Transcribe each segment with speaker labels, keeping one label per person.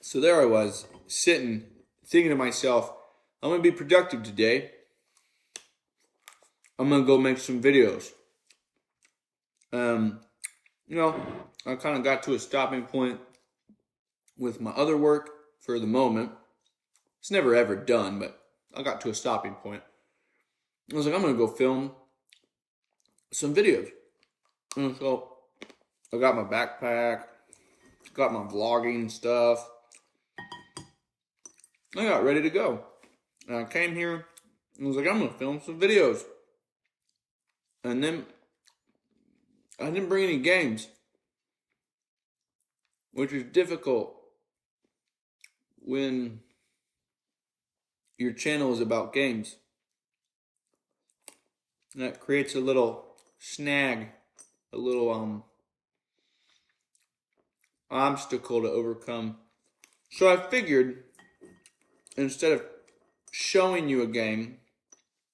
Speaker 1: So there I was, sitting, thinking to myself, I'm going to be productive today. I'm going to go make some videos. Um, I kind of got to a stopping point with my other work for the moment. It's never ever done, but I got to a stopping point. I was like, I'm going to go film some videos. And so I got my backpack, got my vlogging stuff. I got ready to go. And I came here and was like, I'm going to film some videos. And then I didn't bring any games, which is difficult when your channel is about games. And that creates a little snag, a little obstacle to overcome. So I figured instead of showing you a game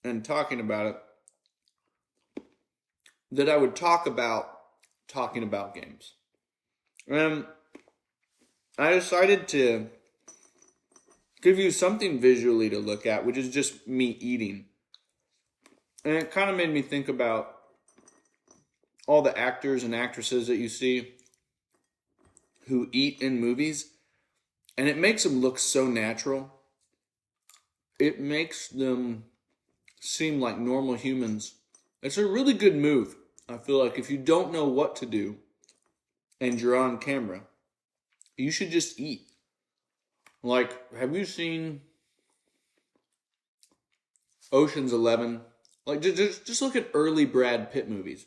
Speaker 1: and talking about it, that I would talk about talking about games. And I decided to give you something visually to look at, which is just me eating. And it kind of made me think about all the actors and actresses that you see who eat in movies. And it makes them look so natural. It makes them seem like normal humans. It's a really good move. I feel like if you don't know what to do and you're on camera, you should just eat. Like, have you seen Ocean's 11? Like, just look at early Brad Pitt movies.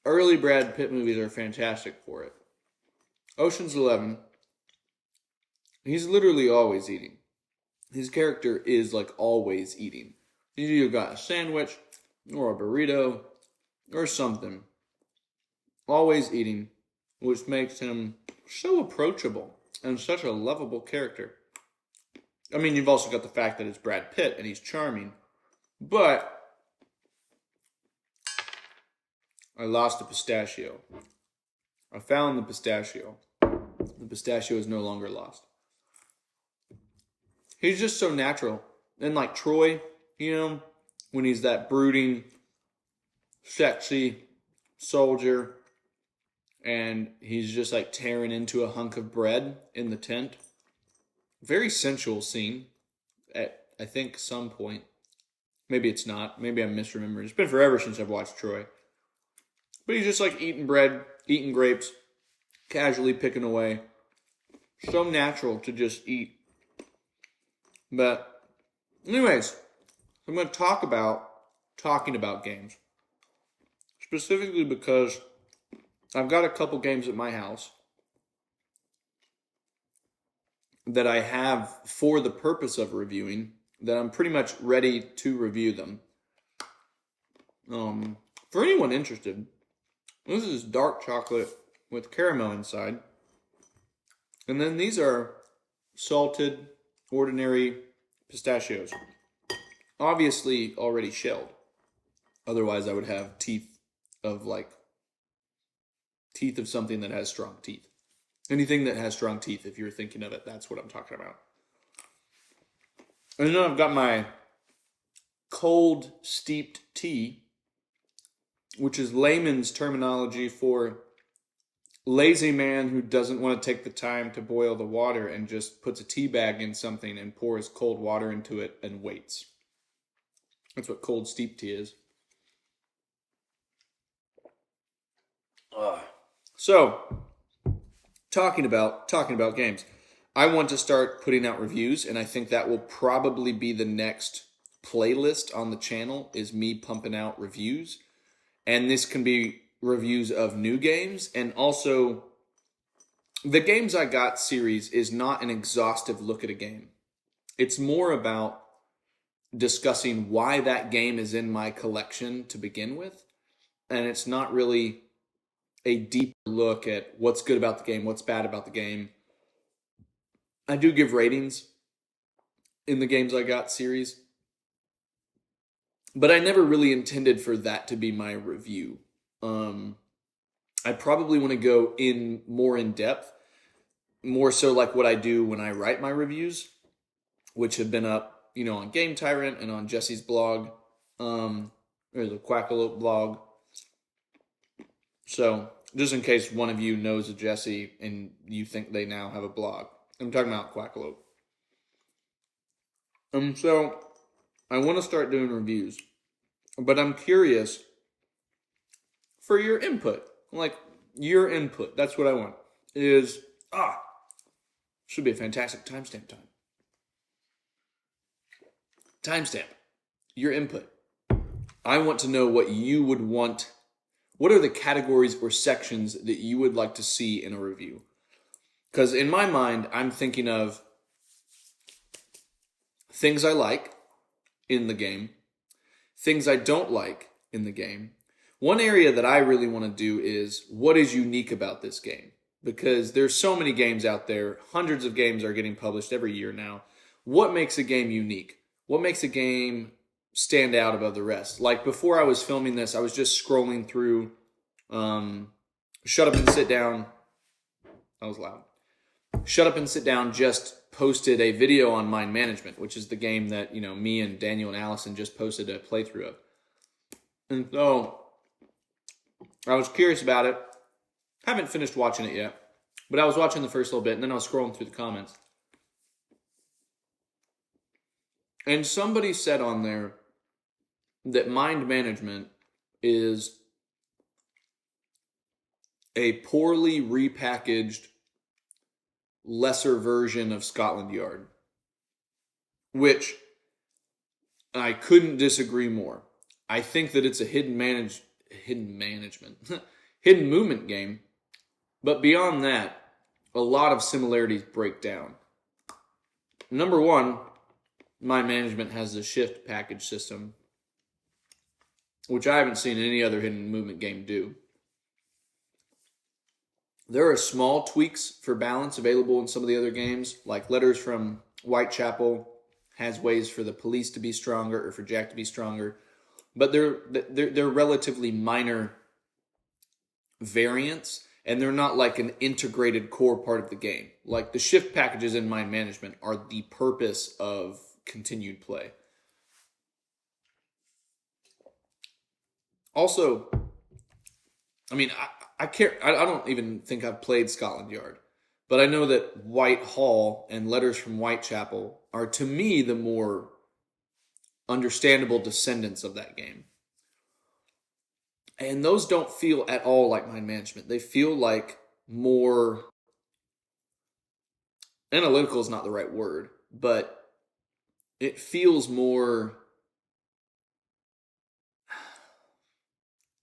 Speaker 1: Early Brad Pitt movies are fantastic for it. Ocean's 11, he's literally always eating. His character is like always eating. He's either got a sandwich or a burrito or something. Always eating, which makes him so approachable and such a lovable character. I mean, you've also got the fact that it's Brad Pitt and he's charming. But I lost a pistachio. I found the pistachio. The pistachio is no longer lost. He's just so natural. And like Troy, when he's that brooding, sexy soldier, and he's just like tearing into a hunk of bread in the tent. Very sensual scene at, I think, some point. Maybe it's not. Maybe I'm misremembering. It's been forever since I've watched Troy. But he's just like eating bread, eating grapes, casually picking away. So natural to just eat. But anyways, I'm going to talk about talking about games. Specifically because I've got a couple games at my house that I have for the purpose of reviewing, that I'm pretty much ready to review them. For anyone interested, this is dark chocolate with caramel inside. And then these are salted, ordinary pistachios. Obviously already shelled. Otherwise I would have teeth of something that has strong teeth. Anything that has strong teeth, if you're thinking of it, that's what I'm talking about. And then I've got my cold steeped tea, which is layman's terminology for lazy man who doesn't want to take the time to boil the water and just puts a tea bag in something and pours cold water into it and waits. That's what cold steeped tea is. So, talking about games. I want to start putting out reviews, and I think that will probably be the next playlist on the channel, is me pumping out reviews. And this can be reviews of new games, and also the Games I Got series is not an exhaustive look at a game. It's more about discussing why that game is in my collection to begin with, and it's not really a deep look at what's good about the game, what's bad about the game. I do give ratings in the Games I Got series, but I never really intended for that to be my review. I probably want to go more in depth more so like what I do when I write my reviews, which have been up, on Game Tyrant and on Jesse's blog, or the Quackalope blog. So just in case one of you knows a Jesse and you think they now have a blog, I'm talking about Quackalope. So I want to start doing reviews, but I'm curious for your input. Like, your input, that's what I want, should be a fantastic timestamp time. Timestamp, your input. I want to know what you would want. What are the categories or sections that you would like to see in a review? Because in my mind, I'm thinking of things I like in the game, things I don't like in the game. One area that I really want to do is what is unique about this game? Because there's so many games out there. Hundreds of games are getting published every year now. What makes a game unique? What makes a game stand out above the rest? Like before I was filming this, I was just scrolling through Shut Up and Sit Down. That was loud. Shut Up and Sit Down just posted a video on mind management, which is the game that, me and Daniel and Allison just posted a playthrough of. And so I was curious about it. Haven't finished watching it yet, but I was watching the first little bit, and then I was scrolling through the comments. And somebody said on there that mind management is a poorly repackaged, lesser version of Scotland Yard, which I couldn't disagree more. I think that it's a hidden movement game, but beyond that, a lot of similarities break down. Number one, mind management has the shift package system, which I haven't seen any other hidden movement game do. There are small tweaks for balance available in some of the other games, like Letters from Whitechapel has ways for the police to be stronger or for Jack to be stronger, but they're relatively minor variants, and they're not like an integrated core part of the game. Like the shift packages in mind management are the purpose of continued play. Also, I don't even think I've played Scotland Yard, but I know that Whitehall and Letters from Whitechapel are, to me, the more understandable descendants of that game. And those don't feel at all like mind management. They feel like more analytical is not the right word, but it feels more,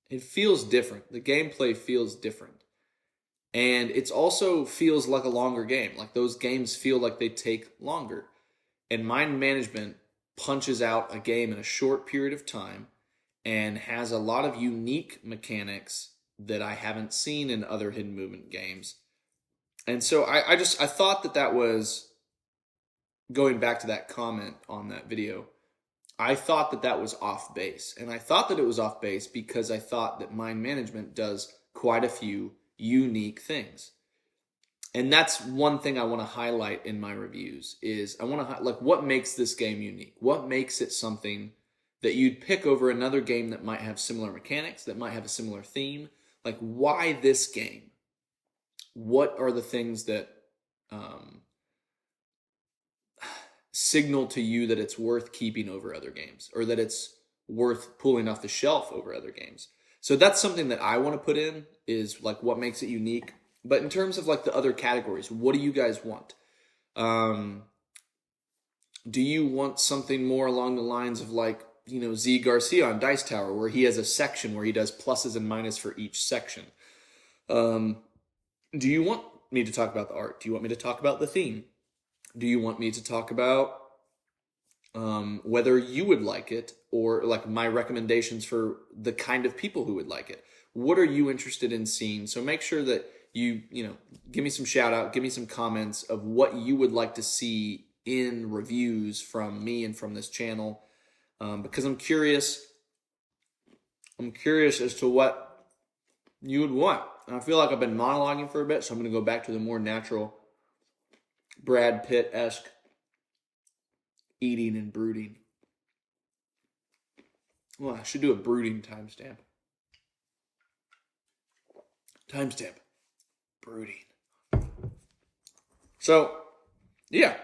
Speaker 1: it feels different. The gameplay feels different. And it also feels like a longer game. Like those games feel like they take longer. And mind management punches out a game in a short period of time and has a lot of unique mechanics that I haven't seen in other hidden movement games. And so I thought that was, going back to that comment on that video, I thought that was off base. And I thought that it was off base because I thought that mind management does quite a few unique things. And that's one thing I want to highlight in my reviews is I want to what makes this game unique? What makes it something that you'd pick over another game that might have similar mechanics, that might have a similar theme? Like, why this game? What are the things that signal to you that it's worth keeping over other games, or that it's worth pulling off the shelf over other games? So that's something that I want to put in, is like what makes it unique. But in terms of like the other categories, what do you guys want? Do you want something more along the lines of like, Z Garcia on Dice Tower, where he has a section where he does pluses and minuses for each section? Do you want me to talk about the art? Do you want me to talk about the theme? Do you want me to talk about whether you would like it, or like my recommendations for the kind of people who would like it? What are you interested in seeing? So make sure that you give me some shout out, give me some comments of what you would like to see in reviews from me and from this channel, because I'm curious as to what you would want. And I feel like I've been monologuing for a bit, so I'm going to go back to the more natural Brad Pitt-esque eating and brooding. Well, I should do a brooding timestamp. Timestamp. Brooding. So, yeah.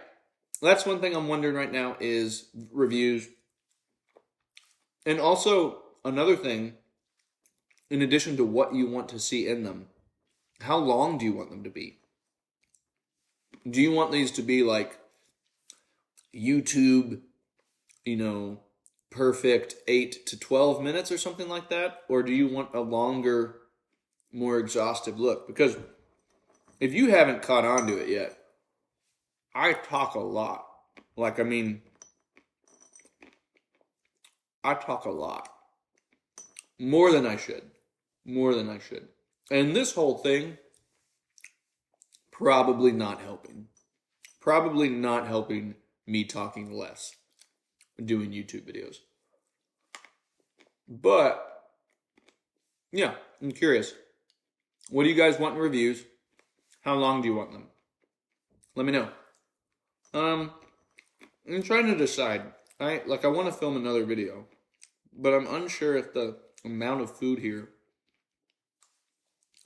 Speaker 1: That's one thing I'm wondering right now is reviews. And also, another thing, in addition to what you want to see in them, how long do you want them to be? Do you want these to be like YouTube, perfect 8 to 12 minutes or something like that? Or do you want a longer, more exhaustive look? Because if you haven't caught on to it yet, I talk a lot. I talk a lot. More than I should. And this whole thing, probably not helping. Probably not helping me talking less, doing YouTube videos. But, yeah, I'm curious. What do you guys want in reviews? How long do you want them? Let me know. I'm trying to decide. I want to film another video, but I'm unsure if the amount of food here.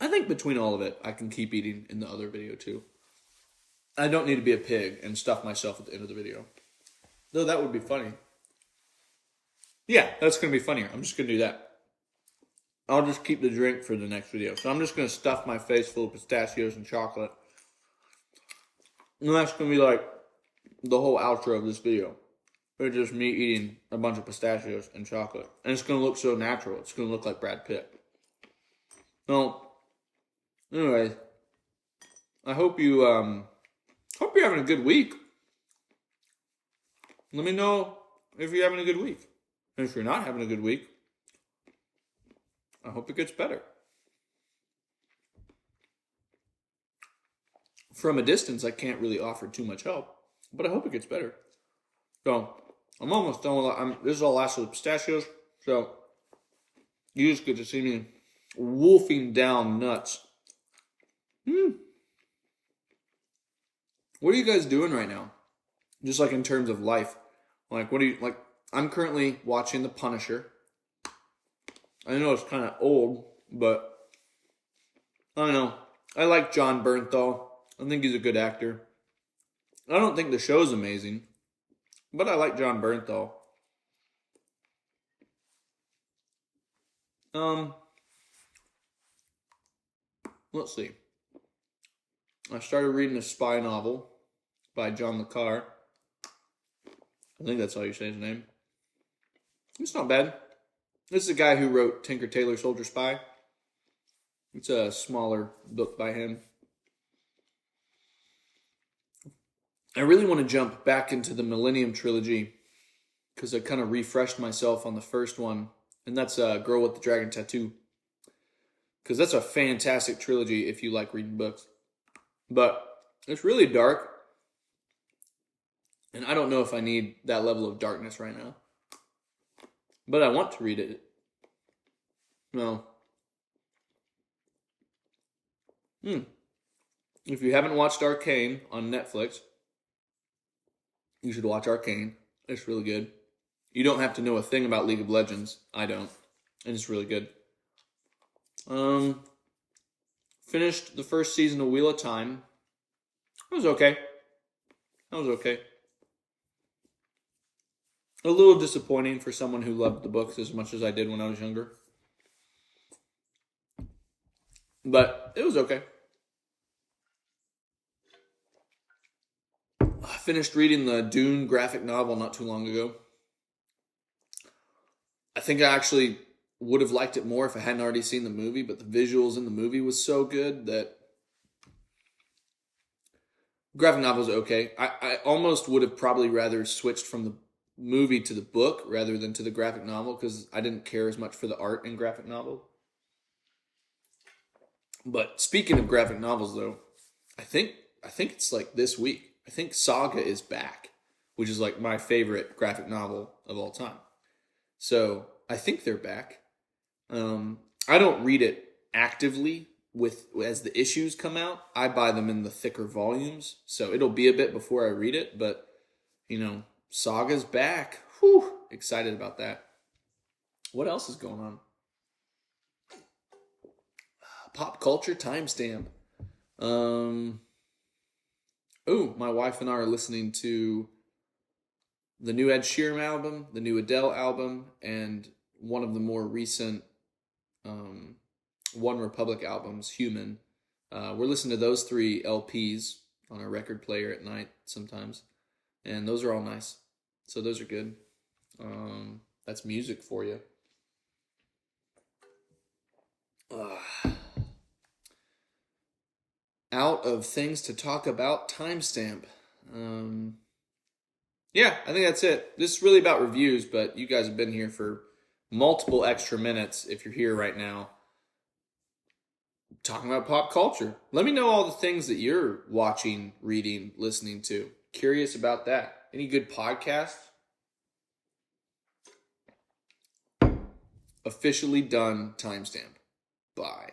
Speaker 1: I think between all of it, I can keep eating in the other video too. I don't need to be a pig and stuff myself at the end of the video. Though that would be funny. Yeah, that's going to be funnier. I'm just going to do that. I'll just keep the drink for the next video. So I'm just going to stuff my face full of pistachios and chocolate. And that's going to be like the whole outro of this video. It's just me eating a bunch of pistachios and chocolate. And it's going to look so natural. It's going to look like Brad Pitt. So, anyways, I hope you're having a good week. Let me know if you're having a good week. And if you're not having a good week, I hope it gets better. From a distance, I can't really offer too much help, but I hope it gets better. So, I'm almost done with this is all last of the pistachios, so you just get to see me wolfing down nuts. What are you guys doing right now? Just like in terms of life. I'm currently watching The Punisher. I know it's kind of old, but I don't know. I like Jon Bernthal. I think he's a good actor. I don't think the show's amazing, but I like Jon Bernthal. Let's see. I started reading a spy novel by John le Carre. I think that's how you say his name. It's not bad. This is the guy who wrote Tinker Tailor Soldier Spy. It's a smaller book by him. I really want to jump back into the Millennium Trilogy because I kind of refreshed myself on the first one, and that's Girl with the Dragon Tattoo. Because that's a fantastic trilogy if you like reading books. But it's really dark, and I don't know if I need that level of darkness right now. But I want to read it. No. If you haven't watched Arcane on Netflix, you should watch Arcane. It's really good. You don't have to know a thing about League of Legends. I don't. And it's really good. Finished the first season of Wheel of Time. It was okay. A little disappointing for someone who loved the books as much as I did when I was younger. But it was okay. I finished reading the Dune graphic novel not too long ago. I think I actually would have liked it more if I hadn't already seen the movie, but the visuals in the movie was so good that graphic novel's okay. I almost would have probably rather switched from the movie to the book rather than to the graphic novel because I didn't care as much for the art in graphic novel. But speaking of graphic novels, though, I think it's like this week. I think Saga is back, which is like my favorite graphic novel of all time. So I think they're back. I don't read it actively as the issues come out, I buy them in the thicker volumes. So it'll be a bit before I read it, but Saga's back. Whew, excited about that. What else is going on? Pop culture timestamp. My wife and I are listening to the new Ed Sheeran album, the new Adele album, and one of the more recent One Republic albums, Human. We're listening to those 3 LPs on our record player at night sometimes, and those are all nice. So those are good. That's music for you. Out of things to talk about, timestamp. Yeah, I think that's it. This is really about reviews, but you guys have been here for multiple extra minutes if you're here right now talking about pop culture. Let me know all the things that you're watching, reading, listening to. Curious about that. Any good podcasts? Officially done timestamp. Bye.